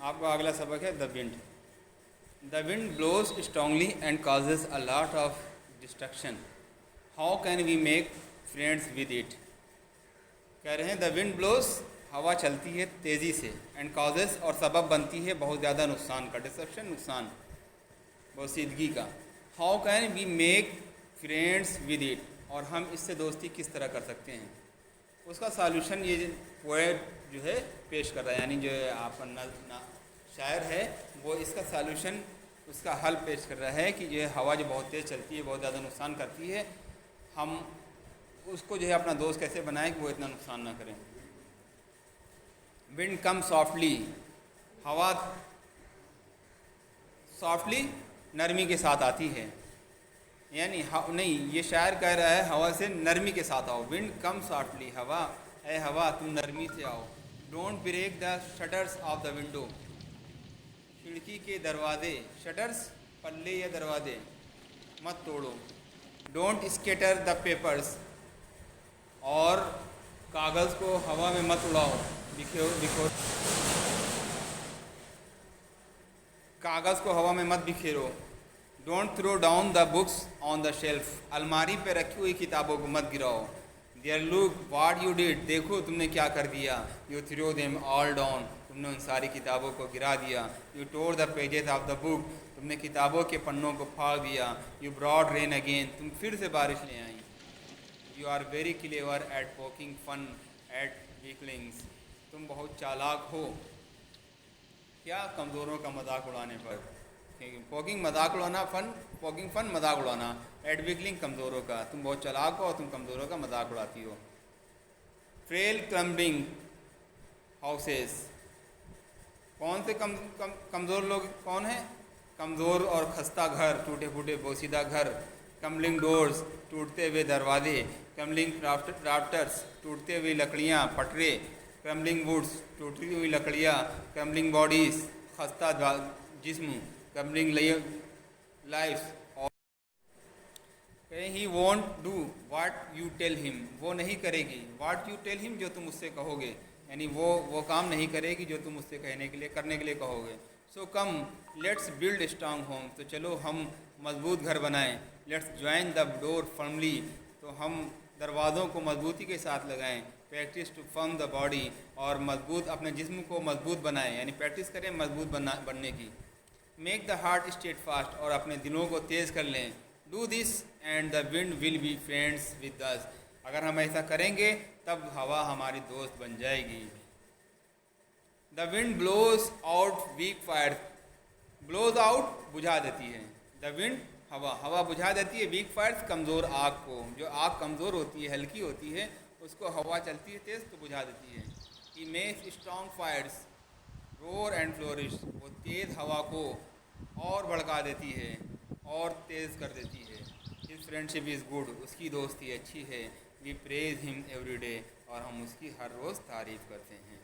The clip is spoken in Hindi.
आपका अगला सबक है the wind. The wind blows strongly and causes a lot of destruction, how can we make friends with it. कह रहे हैं द विंड ब्लोज, हवा चलती है तेज़ी से, एंड कॉजेज और सबब बनती है बहुत ज़्यादा नुकसान का, डिस्ट्रक्शन नुकसान, बोसीदगी का। How can we make friends with it, और हम इससे दोस्ती किस तरह कर सकते हैं। उसका सॉल्यूशन ये पोएट जो है पेश कर रहा है, यानी जो आपका शायर है वो इसका सॉल्यूशन, उसका हल पेश कर रहा है कि जो हवा जो बहुत तेज़ चलती है, बहुत ज़्यादा नुकसान करती है, हम उसको जो है अपना दोस्त कैसे बनाएं कि वो इतना नुकसान ना करें। विंड कम सॉफ्टली, हवा सॉफ्टली नरमी के साथ आती है, यानी नहीं, ये शायर कह रहा है हवा से नरमी के साथ आओ। विंड कम सॉफ्टली, हवा ए हवा तुम नरमी से आओ। Don't break the shutters of the window, खिड़की के दरवाजे, शटर्स पल्ले या दरवाजे, मत तोड़ो। डोंट स्केटर द पेपर्स, और कागज़ को हवा में मत उड़ाओ, बिखेरो, कागज़ को हवा में मत बिखेरो। Don't throw down the books on the shelf, अलमारी पे रखी हुई किताबों को मत गिराओ। There look what you did, देखो तुमने क्या कर दिया। You throw them all down, तुमने उन सारी किताबों को गिरा दिया। You tore the pages of the book, तुमने किताबों के पन्नों को फाड़ दिया। यू ब्रॉड रेन अगेन, तुम फिर से बारिश ले आई। You are very clever at poking fun at weaklings, तुम बहुत चालाक हो क्या, कमज़ोरों का मजाक उड़ाने पर। पोकिंग मजाक उड़ाना, पोकिंग फन मजाक उड़ाना, एट वीकलिंग कमज़ोरों का, तुम बहुत चालाक हो और तुम कमज़ोरों का मजाक उड़ाती हो। फ्रेल क्रम्बिंग हाउसेस, कौन से कमज़ोर लोग कौन हैं, कमज़ोर और खस्ता घर, टूटे फूटे बोसीदा घर। क्रम्बलिंग डोर्स, टूटते हुए दरवाजे। क्रम्बलिंग राफ्टर्स, टूटते हुई लकड़ियाँ, पटरे। क्रम्बलिंग वुड्स, टूटी हुई लकड़ियाँ। क्रम्बलिंग बॉडीज़, खस्ता जिस्म। क्रम्बलिंग लाइफ, और he won't do what you tell him, वो नहीं करेगी वाट यू टेल हिम, जो तुम उससे कहोगे, यानी वो काम नहीं करेगी जो तुम उससे कहने के लिए, करने के लिए कहोगे। So come let's build strong home, तो चलो हम मजबूत घर बनाएं। Let's join the door firmly, तो हम दरवाज़ों को मजबूती के साथ लगाएं। Practise to firm the body, और मजबूत अपने जिस्म को मजबूत बनाएं, यानी प्रैक्टिस करें मजबूत बनने की। Make the heart state fast, और अपने दिलों को तेज़ कर लें। Do this and the wind will be friends with us, अगर हम ऐसा करेंगे तब हवा हमारी दोस्त बन जाएगी। The wind blows out weak fire, blows out बुझा देती है, द विंड हवा बुझा देती है, वीक फायर्स कमज़ोर आग को, जो आग कमज़ोर होती है, हल्की होती है, उसको हवा चलती है तेज़ तो बुझा देती है। He makes strong fires roar and flourish, वो तेज़ हवा को और भड़का देती है और तेज़ कर देती है। हिज फ्रेंडशिप इज़ गुड, उसकी दोस्ती अच्छी है। We praise him every day, और हम उसकी हर रोज़ तारीफ़ करते हैं।